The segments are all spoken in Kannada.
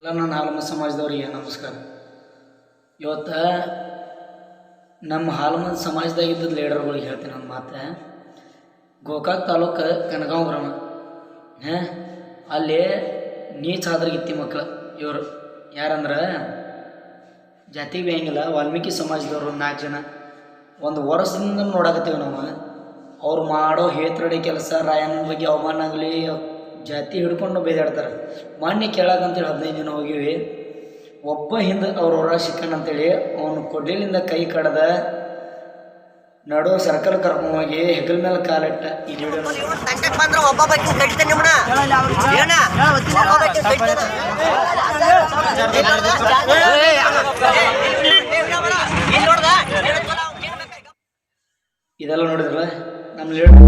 ಎಲ್ಲ ನನ್ನ ಹಾಲಮ್ಮ ಸಮಾಜದವ್ರಿಗೆ ನಮಸ್ಕಾರ. ಇವತ್ತು ನಮ್ಮ ಹಾಲಮ್ಮ ಸಮಾಜದಾಗಿದ್ದ ಲೀಡರ್ಗಳಿಗೆ ಹೇಳ್ತೀನಿ ಒಂದು ಮಾತು. ಗೋಕಾಕ್ ತಾಲೂಕು ಕನಗಾಂವ್ ಗ್ರಾಮ ಅಲ್ಲಿ ನೀಚ್ ಆದ್ರಗಿತ್ತಿ ಮಕ್ಕಳು ಇವರು ಯಾರಂದ್ರೆ ಜಾತಿಗೆ ಬೇಯಂಗಿಲ್ಲ. ವಾಲ್ಮೀಕಿ ಸಮಾಜದವರು 4 ಜನ ಒಂದು ವರ್ಷದಿಂದ ನೋಡಕತ್ತೀವಿ ನಾವು. ಅವ್ರು ಮಾಡೋ ಹೇತ್ರಡಿ ಕೆಲಸ, ರಾಯಣ್ಣನ ಬಗ್ಗೆ ಅವಮಾನ ಆಗಲಿ, ಜಾತಿ ಹಿಡ್ಕೊಂಡು ಬೇದಾಡ್ತಾರೆ. ಮೊನ್ನೆ ಕೇಳಕ್ಕಂತೇಳಿ 15 ಜನ ಹೋಗಿವಿ. ಒಬ್ಬ ಹಿಂದೆ ಅವ್ರ ಹೊರ ಸಿಕ್ಕನಂತೇಳಿ ಅವನು ಕೊಡ್ಲಿಲಿಂದ ಕೈ ಕಡ್ದ ನಡು ಸರ್ಕಲ್ ಕರ್ಕೊಂಡೋಗಿ ಹೆಗಲ್ ಮೇಲೆ ಕಾಲಿಟ್ಟ. ಈ ವಿಡಿಯೋ ಇದೆಲ್ಲ ನೋಡಿದ್ರಲ್ಲ ನಮ್ಮ ಲೀಡರ್.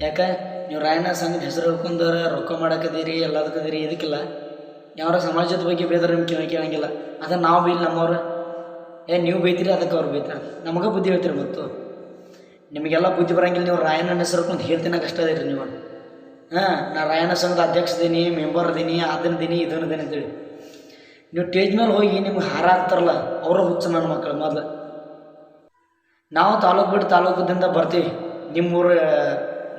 ಯಾಕೆ ನೀವು ರಾಯಣ್ಣ ಸಂಘದ ಹೆಸರು ಹೇಳ್ಕೊಂಡವ್ರ ರೊಕ್ಕ ಮಾಡಾಕದೀರಿ, ಎಲ್ಲದಕ್ಕದೀರಿ, ಇದಕ್ಕಿಲ್ಲ. ಯಾವ್ರ ಸಮಾಜದ ಬಗ್ಗೆ ಬೇದ್ರೆ ನಿಮ್ಗೆ ಕೇಳಂಗಿಲ್ಲ. ಅದನ್ನು ನಾವು ಬೀಲ್ ನಮ್ಮವ್ರು ನೀವು ಬೈತೀರಿ, ಅದಕ್ಕೆ ಅವ್ರು ಬೈತಾರೆ. ನಮಗೆ ಬುದ್ಧಿ ಹೇಳ್ತೀರಿ. ಮತ್ತು ನಿಮಗೆಲ್ಲ ಬುದ್ಧಿ ಬರೋಂಗಿಲ್ಲ. ನೀವು ರಾಯಣ್ಣನ ಹೆಸರು ಹೇಳ್ಕೊಂಡು ಹೇಳ್ತಿನ ಕಷ್ಟ ಅದೀರಿ ನೀವು. ನಾ ರಾಯಣ್ಣ ಸಂಘದ ಅಧ್ಯಕ್ಷ ಇದೀನಿ, ಮೆಂಬರ್ ಇದೀನಿ, ಅದನ್ನದೀನಿ, ಇದನ್ನದೀನಿ ಅಂತೇಳಿ ನೀವು ಸ್ಟೇಜ್ ಮೇಲೆ ಹೋಗಿ ನಿಮ್ಗೆ ಹಾರ ಹಾಕ್ತಾರಲ್ಲ ಅವರ ಹುಚ್ಚ ನನ್ನ ಮಕ್ಕಳು. ಮೊದಲು ನಾವು ತಾಲೂಕು ಬಿಟ್ಟು ತಾಲೂಕದಿಂದ ಬರ್ತೀವಿ.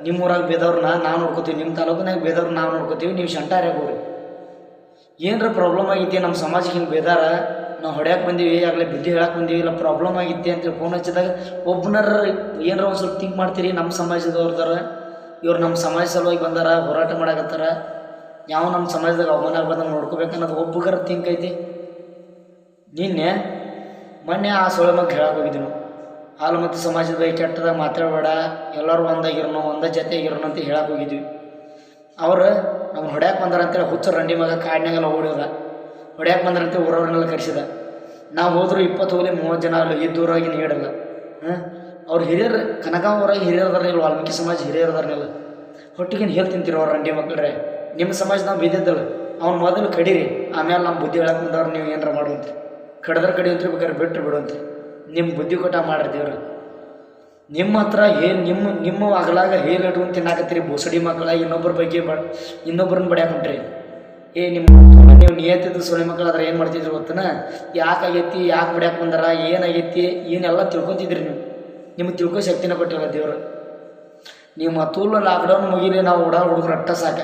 ನಿಮ್ಮೂರಾಗ ಬೇದವ್ರನ್ನ ನಾವು ನೋಡ್ಕೋತೀವಿ, ನಿಮ್ಮ ತಾಲೂಕಿನಾಗ ಬೇದವ್ರನ್ನ ನಾವು ನೋಡ್ಕೋತೀವಿ. ನೀವು ಶಂಟಾರ್ಯಾಗ ಹೋಗ್ರಿ. ಏನರ ಪ್ರಾಬ್ಲಮ್ ಆಗೈತಿ ನಮ್ಮ ಸಮಾಜಕ್ಕೆ, ಹಿಂಗೆ ಬೇದಾರ, ನಾವು ಹೊಡ್ಯಾಕೆ ಬಂದೀವಿ, ಆಗಲೇ ಬುದ್ಧಿ ಹೇಳಕ್ಕೆ ಬಂದೀವಿ, ಇಲ್ಲ ಪ್ರಾಬ್ಲಮ್ ಆಗಿತ್ತು ಅಂತೇಳಿ ಫೋನ್ ಹಚ್ಚಿದಾಗ ಒಬ್ಬನಾರ ಏನರ ಒಂದು ಸ್ವಲ್ಪ ಥಿಂಕ್ ಮಾಡ್ತೀರಿ. ನಮ್ಮ ಸಮಾಜದವ್ರದಾರ, ಇವ್ರು ನಮ್ಮ ಸಮಾಜ ಸಲುವಾಗಿ ಬಂದಾರ, ಹೋರಾಟ ಮಾಡಾಕತ್ತಾರ, ಯಾವ ನಮ್ಮ ಸಮಾಜದಾಗ ಅವಮಾನ ಬಂದಾಗ ನೋಡ್ಕೋಬೇಕನ್ನೋದು ಒಬ್ಬಗರ ಥಿಂಕ್ ಐತಿ. ಮೊನ್ನೆ ಆ ಸೊಳ್ಳೆ ಮಗ ಹೇಳಕ್ಕೆ ಹೋಗಿದ್ವಿ ನಾವು. ಹಾಲು ಮತ್ತು ಸಮಾಜದ ಬಗ್ಗೆ ಕೆಟ್ಟದಾಗ ಮಾತಾಡಬೇಡ, ಎಲ್ಲರೂ ಒಂದಾಗಿರೋನು, ಒಂದೇ ಜೊತೆಗಿರೋನು ಅಂತ ಹೇಳಕ್ಕೆ ಹೋಗಿದ್ವಿ. ಅವ್ರು ನಮ್ಗೆ ಹೊಡ್ಯಾಕೆ ಬಂದಾರ ಅಂತೇಳಿ ಹುಚ್ಚ ರಂಡಿ ಮಗ ಕಾಡಿನಾಗೆಲ್ಲ ಓಡಿದ. ಹೊಡ್ಯಾಕೆ ಬಂದಾರಂತೆ ಊರವ್ರನ್ನೆಲ್ಲ ಕರೆಸಿದ. ನಾವು ಹೋದ್ರು 20 ಹೋಗ್ಲಿ 30 ಜನ ಅಲ್ಲಿ ಇದ್ದೂರಾಗಿ ನೀಡಲ್ಲ. ಅವ್ರು ಹಿರಿಯರು, ಕನಗಾಂವ್ ಊರಾಗ ಹಿರಿಯರ್ದಾರನಿಲ್ಲ, ವಾಲ್ಮೀಕಿ ಸಮಾಜ ಹಿರಿಯರ್ದಾರನಿಲ್ಲ. ಹೊಟ್ಟಿಗೆ ಹೇಳಿ ತಿಂತೀರಿ ಅವ್ರು ರಂಡಿ ಮಕ್ಕಳ್ರೆ. ನಿಮ್ಮ ಸಮಾಜ ನಾವು ಬಿದ್ದಿದ್ದಲ್ಲ, ಅವ್ನು ಮೊದಲು ಕಡೀರಿ, ಆಮೇಲೆ ನಮ್ಮ ಬುದ್ಧಿ ಹೇಳಕ್ಕೆ ಬಂದವ್ರು ನೀವು ಏನಾರ ಮಾಡುವಂತ್ರಿ. ಕಡ್ದ್ರೆ ಕಡಿಯಂತ್ರಿ, ಬೇಕಾದ್ರೆ ಬಿಟ್ಟರು ಬಿಡುವಂತ್ರಿ. ನಿಮ್ಮ ಬುದ್ಧಿ ಕೊಟ್ಟ ಮಾಡ್ರಿ ದೇವ್ರು. ನಿಮ್ಮ ಹತ್ರ ನಿಮ್ಮ ಅಗಲಾಗ ಇಟ್ಕೊಂಡು ತಿನ್ನಾಕತ್ತೀರಿ ಬೋಸಡಿ ಮಕ್ಕಳ. ಇನ್ನೊಬ್ಬರ ಬಗ್ಗೆ ಇನ್ನೊಬ್ಬರನ್ನ ಬಡ್ಯಾಕ ಹೊಂಟ್ರಿ. ನೀವು ನಿಯತ್ತಿದ್ದು ಸೊಳ್ಳೆ ಮಕ್ಕಳಾದ್ರೆ ಏನು ಮಾಡ್ತಿದ್ರು ಗೊತ್ತನ? ಯಾಕಾಗೈತಿ, ಯಾಕೆ ಬಡ್ಯಾಕೆ ಬಂದಾರ, ಏನಾಗೈತಿ, ಏನೆಲ್ಲ ತಿಳ್ಕೊತಿದ್ರಿ ನೀವು. ನಿಮ್ಗೆ ತಿಳ್ಕೊ ಶಕ್ತಿನ ಕೊಟ್ಟಿಲ್ಲ ದೇವ್ರು. ನೀವು ಮತ್ತೂಲ್ಲ ಲಾಕ್ಡೌನ್ ಮುಗಿಲಿ, ನಾವು ಹುಡುಗರು ಅಟ್ಟ ಸಾಕ.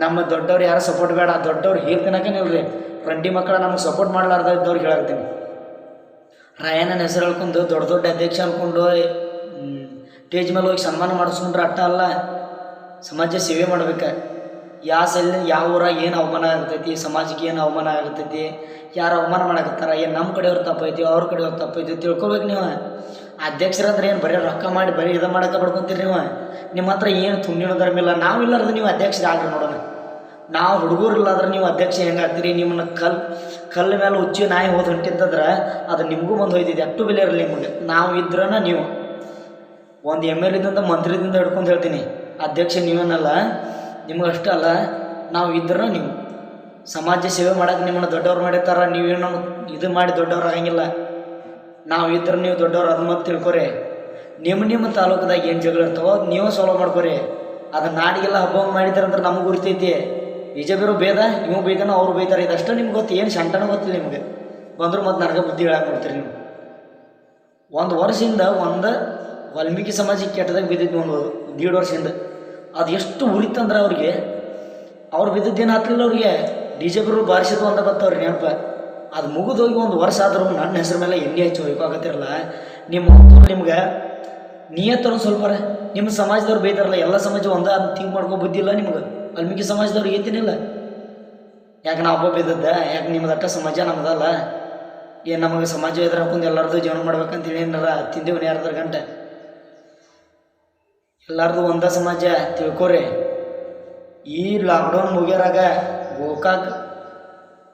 ನಮ್ಮ ದೊಡ್ಡವ್ರು ಯಾರು ಸಪೋರ್ಟ್ ಬೇಡ. ದೊಡ್ಡವ್ರು ಹೇಳ್ತಿನಕ ನೀವ್ರಿ ರಂಡಿ ಮಕ್ಕಳ ನಮ್ಗೆ ಸಪೋರ್ಟ್ ಮಾಡಲಾರ್ದ ಇದ್ದವ್ರಿಗೆ ಹೇಳಾಕ್ತೀನಿ. ರಾಯಣ್ಣನ ಹೆಸರು ಹೇಳ್ಕೊಂಡು ದೊಡ್ಡ ಅಧ್ಯಕ್ಷ ಅನ್ಕೊಂಡು ಸ್ಟೇಜ್ ಮೇಲೆ ಹೋಗಿ ಸನ್ಮಾನ ಮಾಡಿಸ್ಕೊಂಡ್ರೆ ಅಟ್ಟ ಅಲ್ಲ, ಸಮಾಜ ಸೇವೆ ಮಾಡ್ಬೇಕು. ಯಾವ ಊರಾಗ ಏನು ಅವಮಾನ ಆಗ್ತೈತಿ, ಸಮಾಜಕ್ಕೆ ಏನು ಅವಮಾನ ಆಗ್ತೈತಿ, ಯಾರು ಅವಮಾನ ಮಾಡಕತ್ತಾರ, ಏನು ನಮ್ಮ ಕಡೆಯವ್ರು ತಪ್ಪೈತಿ, ಅವ್ರ ಕಡೆಯವ್ರು ತಪ್ಪೈತಿ ತಿಳ್ಕೊಬೇಕು ನೀವು. ಅಧ್ಯಕ್ಷರಂದ್ರೆ ಏನು ಬರೀ ರೊಕ್ಕ ಮಾಡಿ ಬರೀ ಇದು ಮಾಡಕ್ಕೆ ಪಡ್ಕೊತೀರಿ ನೀವು. ನಿಮ್ಮ ಹತ್ರ ಏನು ತುಂಬಿನ ಧರ್ಮಿಲ್ಲ. ನಾವಿಲ್ಲಾರ್ದು ನೀವು ಅಧ್ಯಕ್ಷರು ಆಗ್ರಿ ನೋಡೋಣ. ನಾವು ಹುಡುಗರು ಇಲ್ಲಾದ್ರೆ ನೀವು ಅಧ್ಯಕ್ಷ ಹೆಂಗಾಗ್ತೀರಿ? ನಿಮ್ಮನ್ನ ಕಲ್ಲು ಮೇಲೆ ಉಚ್ಚಿ ನಾಯಿ ಹೋದ್ ಹೊಂಟಿದ್ದದ್ರೆ ಅದು ನಿಮಗೂ ಬಂದು ಹೋಯ್ತಿದೆ. ಅಷ್ಟು ಬೆಲೆ ಇರಲಿ ನಿಮಗೆ. ನಾವು ಇದ್ರನ ನೀವು ಒಂದು MLA ದಿಂದ ಮಂತ್ರಿದಿಂದ ಹಿಡ್ಕೊಂಡು ಹೇಳ್ತೀನಿ, ಅಧ್ಯಕ್ಷ ನೀವೇನಲ್ಲ, ನಿಮ್ಗೆ ಅಷ್ಟೇ ಅಲ್ಲ, ನಾವು ಇದ್ರ ನೀವು ಸಮಾಜ ಸೇವೆ ಮಾಡೋಕೆ ನಿಮ್ಮನ್ನು ದೊಡ್ಡವ್ರು ಮಾಡಿರ್ತಾರ. ನೀವೇನು ಇದು ಮಾಡಿ ದೊಡ್ಡವ್ರು ಆಗಂಗಿಲ್ಲ. ನಾವು ಇದ್ರೆ ನೀವು ದೊಡ್ಡವ್ರು, ಅದು ಮತ್ತೆ ತಿಳ್ಕೊರಿ. ನಿಮ್ಮ ತಾಲೂಕದಾಗ ಏನು ಜಗಳ ಇರ್ತಾವೋ ನೀವೇ ಸಾಲ್ವ್ ಮಾಡ್ಕೊರಿ. ಅದನ್ನ ನಾಡಿಗೆಲ್ಲ ಹಬ್ಬ ಮಾಡಿದಾರಂದ್ರೆ ನಮಗೆ ಗುರ್ತೈತಿ. ಬಿಜೆಪಿಯವರು ಬೇದ, ನೀವು ಬೈದಾನ ಅವ್ರು ಬೈತಾರೆ, ಇದಷ್ಟು ನಿಮ್ಗೆ ಗೊತ್ತು. ಏನು ಶಂಟನೂ ಗೊತ್ತಿಲ್ಲ ನಿಮಗೆ. ಬಂದರೂ ಮತ್ತು ನನಗೆ ಬುದ್ಧಿ ಹೇಳಕ್ಕೆ ನೋಡ್ತೀರಿ ನೀವು. ಒಂದು ವರ್ಷದಿಂದ ವಾಲ್ಮೀಕಿ ಸಮಾಜಕ್ಕೆ ಕೆಟ್ಟದಾಗ ಬಿದ್ದಿದ್ದು ಒಂದು 1.5 ವರ್ಷದಿಂದ. ಅದು ಎಷ್ಟು ಉರಿತಂದ್ರೆ ಅವ್ರಿಗೆ, ಅವ್ರು ಬಿದ್ದಿದ್ದೇನು ಆಗ್ಲಿಲ್ಲ. ಅವ್ರಿಗೆ DJಪಿಯವರು ಬಾರಿಸಿದ್ದು ಅಂತ ಬರ್ತಾವ್ರಿ ನೆನಪ. ಅದು ಮುಗಿದೋಗಿ 1 ವರ್ಷ ಆದ್ರೂ ನನ್ನ ಹೆಸರು ಮೇಲೆ ಎಣ್ಣೆ ಹಚ್ಚಿ ಹೋಗೋಕತ್ತಿರಲ್ಲ. ನಿಮ್ಗೆ ನಿಯತ್ತರು ಸ್ವಲ್ಪ ನಿಮ್ಮ ಸಮಾಜದವ್ರು ಬೈತಾರಲ್ಲ, ಎಲ್ಲ ಸಮಾಜ ಒಂದ ಥಿಂಕ್ ಮಾಡ್ಕೊ ಬುದ್ಧಿ ಇಲ್ಲ ನಿಮ್ಗೆ. ವಾಲ್ಮೀಕಿ ಸಮಾಜದವ್ರಿಗೆ ಏತಿನಿಲ್ಲ. ಯಾಕೆ ನಾವು ಹಬ್ಬ ಬಿದ್ದದ್ದ? ಯಾಕೆ ನಿಮ್ದು ಅಕ್ಕ ಸಮಾಜ ನಮ್ದಲ್ಲ? ಏನು ನಮಗೆ ಸಮಾಜ ಎದುರು ಹಾಕೊಂಡು ಎಲ್ಲರದು ಜೀವನ ಮಾಡ್ಬೇಕಂತೇಳಿ ಏನಾರ ತಿಂದೇವನಿ 2 ಗಂಟೆ? ಎಲ್ಲರದು ಒಂದ ಸಮಾಜ ತಿಳ್ಕೊರಿ. ಈ ಲಾಕ್ಡೌನ್ ಮುಗಿಯೋರಾಗ ಗೋಕಾಕ್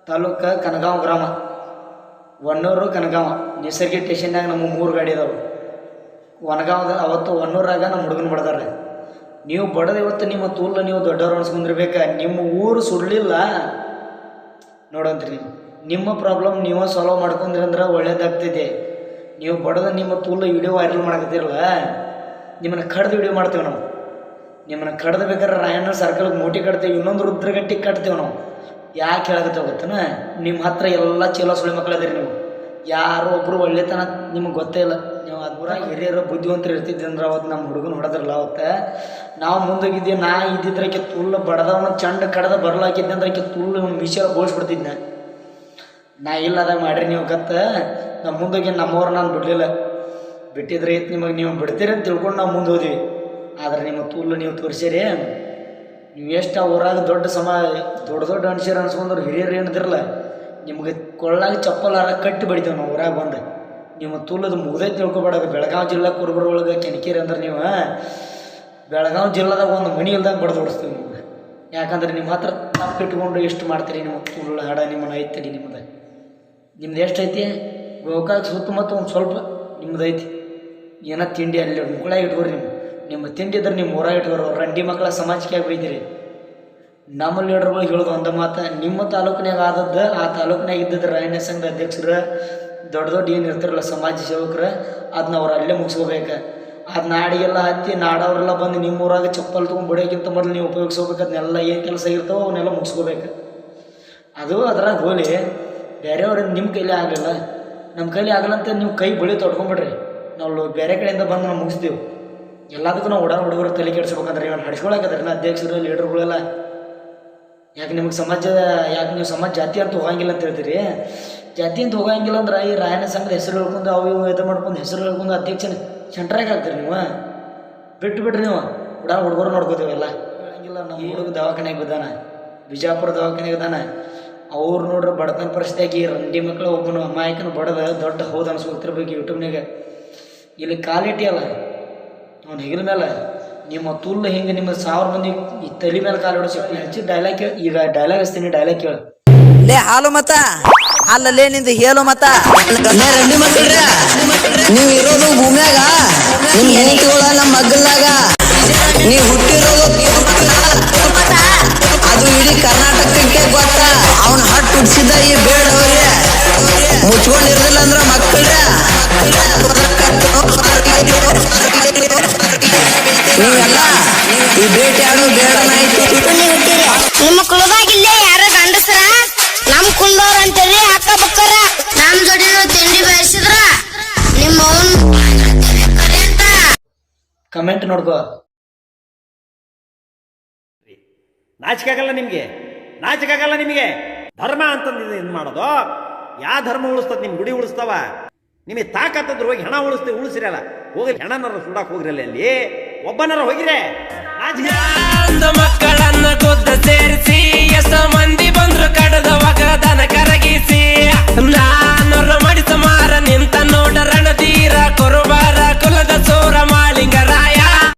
ತಾಲೂಕು ಕನಗಾಂವ್ ಗ್ರಾಮ, ಹೊನ್ನೂರು ಕನಗಾಂವ ನಿಸರ್ಗಿ ಸ್ಟೇಷನ್ನಾಗ ನಮ್ಮ 3 ಗಾಡಿ ಇದಾವೆ. ಅವತ್ತು ಹೊನ್ನೂರಾಗ ನಮ್ಮ ಹುಡುಗನ ಬಡ್ದಾರೆ. ನೀವು ಬಡದ ಇವತ್ತು ನಿಮ್ಮ ತೂಲ ನೀವು ದೊಡ್ಡವ್ರು ಅನ್ಸ್ಕೊಂಡಿರ್ಬೇಕ. ನಿಮ್ಮ ಊರು ಸುಡಲಿಲ್ಲ ನೋಡಂತ್ರಿ. ನಿಮ್ಮ ಪ್ರಾಬ್ಲಮ್ ನೀವು ಸಾಲ್ವ್ ಮಾಡ್ಕೊಂಡ್ರಿ ಅಂದ್ರೆ ಒಳ್ಳೇದಾಗ್ತೈತಿ. ನೀವು ಬಡದ ನಿಮ್ಮ ತೂಲ ವಿಡಿಯೋ ವೈರಲ್ ಮಾಡಕತ್ತಿರಲ್ಲ, ನಿಮ್ಮನ್ನು ಕಡ್ದು ವಿಡಿಯೋ ಮಾಡ್ತೇವೆ ನಾವು. ನಿಮ್ಮನ್ನ ಕಡ್ದು ಬೇಕಾದ್ರೆ ರಾಯಣ್ಣ ಸರ್ಕಲ್ಗೆ ಮೂಟಿ ಕಟ್ತೇವೆ, ಇನ್ನೊಂದು ರುದ್ರಗಟ್ಟಿ ಕಟ್ತೇವೆ ನಾವು. ಯಾಕೆ ಹೇಳಕತ್ತೇವೆ ಗೊತ್ತನ? ನಿಮ್ಮ ಹತ್ರ ಎಲ್ಲ ಚಲೋ ಸುಳಿ ಮಕ್ಕಳದಿರಿ ನೀವು. ಯಾರು ಒಬ್ಬರು ಒಳ್ಳೆತನ ನಿಮಗೆ ಗೊತ್ತೇ ಇಲ್ಲ. ನೀವು ಅದ್ರಾಗ ಹಿರಿಯರು ಬುದ್ಧಿವಂತರು ಇರ್ತಿದ್ದೆ ಅಂದ್ರೆ ಅವತ್ತು ನಮ್ಮ ಹುಡುಗನ ಹೊಡೆದ್ರಲ್ಲ ಅವತ್ತು ನಾವು ಮುಂದೋಗಿದ್ದೆ. ನಾ ಇದ್ದಿದ್ರಕ್ಕೆ ತುಲ್ಲು ಬಡದವನ ಚಂಡ ಕಡ್ದ ಬರ್ಲಾಕಿದ್ದೆ ಅಂದ್ರಕ್ಕೆ ತುಲ್ಲು ಮಿಷರ್ ಬೋಳ್ಸ್ಬಿಡ್ತಿದ್ನ. ನಾ ಇಲ್ಲದಾಗ ಮಾಡ್ರಿ ನೀವು ಗತ್ತ. ನಮ್ಮ ಮುಂದೋಗಿ ನಮ್ಮವ್ರು ನಾನು ಬಿಡಲಿಲ್ಲ. ಬಿಟ್ಟಿದ್ರೆ ಇತ್ತು ನಿಮಗೆ ನೀವು ಬಿಡ್ತೀರಿ ಅಂತ ತಿಳ್ಕೊಂಡು ನಾವು ಮುಂದೆ ಹೋದ್ವಿ. ಆದ್ರೆ ನಿಮ್ಮ ತುಲ್ಲು ನೀವು ತೋರಿಸಿರಿ. ನೀವು ಎಷ್ಟು ಆ ಊರಾಗ ದೊಡ್ಡ ದೊಡ್ಡ ಅನ್ಸಿರ ಅನ್ಸ್ಕೊಂಡ್ರು ಹಿರಿಯರು ಏನಿದಿರಲ್ಲ, ನಿಮ್ಗೆ ಕೊಳ್ಳಾಗ ಚಪ್ಪಲಾರ ಕಟ್ಟಿ ಬಡಿತೇವೆ ನಾವು ಊರಾಗ ಬಂದು. ನಿಮ್ಮ ತುಲ್ಲದು ಮುಗ್ದೈತೆ ತಿಳ್ಕೊಬೇಡಾಗ. ಬೆಳಗಾವಿ ಜಿಲ್ಲಾ ಕುರುಬರ ಒಳಗೆ ಕೆಣಕೀರಿ ಅಂದ್ರೆ ನೀವು ಬೆಳಗಾವಿ ಜಿಲ್ಲಾದಾಗ ಒಂದು ಮನಿ ಇಲ್ದಾಗ ಬಡ್ದು ಓಡಿಸ್ತೀವಿ ನಿಮ್ಗೆ. ಯಾಕಂದ್ರೆ ನಿಮ್ಮ ಹತ್ರ ತಪ್ಪಿಟ್ಕೊಂಡು ಎಷ್ಟು ಮಾಡ್ತೀರಿ. ನಿಮ್ಮ ತುಳ್ಳು ಹಾಡ ನಿಮ್ಮನ್ನು ಐತಡಿ. ನಿಮ್ದು ಎಷ್ಟು ಐತಿ? ಗೋಕಾಕ್ ಸುತ್ತಮುತ್ತ ಒಂದು ಸ್ವಲ್ಪ ನಿಮ್ದು ಐತಿ. ಏನೋ ತಿಂಡಿ ಅಲ್ಲಿ ಮುಕ್ಕಳಾಗಿ ಇಟ್ಕೋರಿ. ನಿಮ್ಮ ತಿಂಡಿ ಇದ್ರೆ ನಿಮ್ಮ ಊರಾಗ ಇಟ್ಕೋರು. ರಂಡಿ ಮಕ್ಕಳ ಸಮಾಜಕ್ಕೆ ಬೈದಿರಿ. ನಮ್ಮ ಲೀಡರ್ಗಳಿಗೆ ಹೇಳೋದು ಒಂದು ಮಾತು, ನಿಮ್ಮ ತಾಲೂಕಿನಾಗ ಆದದ್ದು ಆ ತಾಲೂಕಿನಾಗ ಇದ್ದದ್ದು ರಾಯಣ್ಣ ಸಂಘದ ಅಧ್ಯಕ್ಷರು ದೊಡ್ಡ ಏನು ಇರ್ತಾರಲ್ಲ ಸಮಾಜ ಸೇವಕರು, ಅದನ್ನ ಅವ್ರು ಅಲ್ಲೇ ಮುಗಿಸ್ಕೋಬೇಕು. ಅದು ನಾಡಿಗೆಲ್ಲ ಹತ್ತಿ ನಾಡವರೆಲ್ಲ ಬಂದು ನಿಮ್ಮ ಊರಾಗ ಚಪ್ಪಲ್ ತೊಗೊಂಡು ಬಿಡೋಕ್ಕಿಂತ ಮೊದಲು ನೀವು ಉಪಯೋಗಿಸ್ಕೋಬೇಕು. ಅದನ್ನೆಲ್ಲ ಏನು ಕೆಲಸ ಇರ್ತಾವೋ ಅವನ್ನೆಲ್ಲ ಮುಗಿಸ್ಕೋಬೇಕು. ಅದು ಅದ್ರಾಗ ಹೋಲಿ ಬೇರೆಯವ್ರಿಂದ ನಿಮ್ಮ ಕೈಲಿ ಆಗಲಿಲ್ಲ, ನಮ್ಮ ಕೈಲಿ ಆಗಲ್ಲ ಅಂತ ನೀವು ಕೈ ಬಳಿ ತೊಡ್ಕೊಂಬಿಡ್ರಿ. ನಾವು ಬೇರೆ ಕಡೆಯಿಂದ ಬಂದು ನಾವು ಮುಗಿಸ್ತೀವಿ. ಎಲ್ಲದಕ್ಕೂ ನಾವು ಹುಡುಗರು ತಲೆ ಕೆಡಿಸ್ಬೇಕಂದ್ರೆ ಇವ್ರು ನಡ್ಸ್ಕೊಳಕದ್ರಿ ಅಧ್ಯಕ್ಷರು ಲೀಡರ್ಗಳೆಲ್ಲ. ಯಾಕೆ ನಿಮಗೆ ಯಾಕೆ ನೀವು ಸಮಾಜ ಜಾತಿ ಅಂತ ಹೋಗಂಗಿಲ್ಲ ಅಂತ ಹೇಳ್ತೀರಿ? ಜಾತಿ ಅಂತ ಹೋಗಂಗಿಲ್ಲ ಅಂದ್ರೆ ಈ ರಾಯಣ್ಣ ಸಂಘದ ಹೆಸರು ಹೇಳ್ಕೊಂಡು ಅವು ಇವು ಇದು ಮಾಡ್ಕೊಂಡು ಹೆಸರು ಹೇಳ್ಕೊಂಡು ಅಧ್ಯಕ್ಷನ ಸೆಂಟ್ರಾಗಿ ಹಾಕ್ತೀರಿ ನೀವು. ಬಿಟ್ಬಿಟ್ರಿ ನೀವು ಹುಡುಗರು ನೋಡ್ಕೋತೀವಲ್ಲ. ಹೇಳಂಗಿಲ್ಲ. ನಮ್ಮ ಹುಡುಗ ದವಾಖಾನೆಗೆ ಬಿದ್ದಾನ, ಬಿಜಾಪುರ ದವಾಖಾನೆಗೆ ಇದ್ದಾನ. ಅವ್ರು ನೋಡ್ರಿ ಬಡತನ ಪರಿಸ್ಥಿತಿಯಾಗಿ ರಂಡಿ ಮಕ್ಕಳು ಒಬ್ಬನು ಅಮಾಯಕನ ಬಡದ ದೊಡ್ಡ ಹೌದು ಅನ್ಸ್ಕೊತಿರ್ಬೇಕು ಯೂಟ್ಯೂಬ್ನಾಗ. ಇಲ್ಲಿ ಕಾಲಿಟ್ಟಿಯಲ್ಲ ಅವ್ನು ಹೆಗಲ ಮೇಲೆ ನಿಮ್ಮ ತುಲ್ಲು ಹಿಂಗೆ ನಿಮ್ಮ 1000 ಮಂದಿ ಈ ತಲೆ ಮೇಲೆ ಕಾಲಿಡೋ ಶಕ್ತಿ ಹಚ್ಚಿ ಡೈಲಾಗ್ ಕೇಳಿ. ಈಗ ಡೈಲಾಗ್ ಹಚ್ತೀನಿ, ಡೈಲಾಗ್ ಕೇಳು. ಲೇ ಹಾಲು ಮತ ಅಲ್ಲಲೇ ನಿಂದು ಹೇಳು ಮತ. ರಂಡಿ ಮಕ್ಕಳ್ರಿ, ನೀವು ಇರೋದು ಭೂಮ್ಯಾಗ, ನಿಮ್ಮ ಹೆಂಡತಿಗಳ ನಮ್ಮ ಮಗ್ಗಲ್ಲಾಗ. ನೀವು ಹುಟ್ಟಿರೋದು ಅದು ಇಡೀ ಕರ್ನಾಟಕಕ್ಕೆ ಗೊತ್ತ. ಅವನ ಹಟ್ಟು ಹುಡ್ಸಿದ್ದ ಈ ಬೇಡವ್ರಿ ಮುಚ್ಕೊಂಡಿರ್ಲಿಲ್ಲ ಅಂದ್ರ ಮಕ್ಕಳ್ರಿ ನೀವೆಲ್ಲ ಈ ಭೇಟಿ ಆಡೋ ಬೇಡನಾಯ್ತು. ನಿಮ್ಮ ಕುಲದಾಗಿಲ್ಲೇ ಯಾರ ಗಂಡಸರ ನಮ್ ಕುಲದವ್ರ ಅಂತೇಳಿ ಅಕ್ಕ ಬಕ್ಕರ ನಮ್ ಜೋಡಿ ತಿಂಡಿ ಬಯಸಿದ್ರ ನಿಮ್ಮ ಅಂತ ಕಮೆಂಟ್ ನೋಡ್ಕೋ. ನಾಚಿಕಾಗಲ್ಲ ನಿಮಗೆ, ನಾಚಿಕಾಗಲ್ಲ ನಿಮಗೆ. ಧರ್ಮ ಅಂತಂದಿದೆ ಇದು ಮಾಡೋದು. ಯಾವ ಧರ್ಮ ಉಳಿಸ್ತದ? ನಿಮ್ಮ ಗುಡಿ ಉಳಿಸ್ತಾವ. ನಿಮಗೆ ತಾಕತ್ತದ್ರ ಹೋಗಿ ಹೆಣ ಉಳಿಸಿರಲ್ಲ. ಹೋಗಿ ಹೆಣನಾರ ಸುಡಾಕ್ ಹೋಗ್ರಲ್ಲ, ಅಲ್ಲಿ ಒಬ್ಬನಾರ ಹೋಗಿರೆ. ಮಕ್ಕಳನ್ನ ಕೊದ್ದ ಸೇರಿಸಿ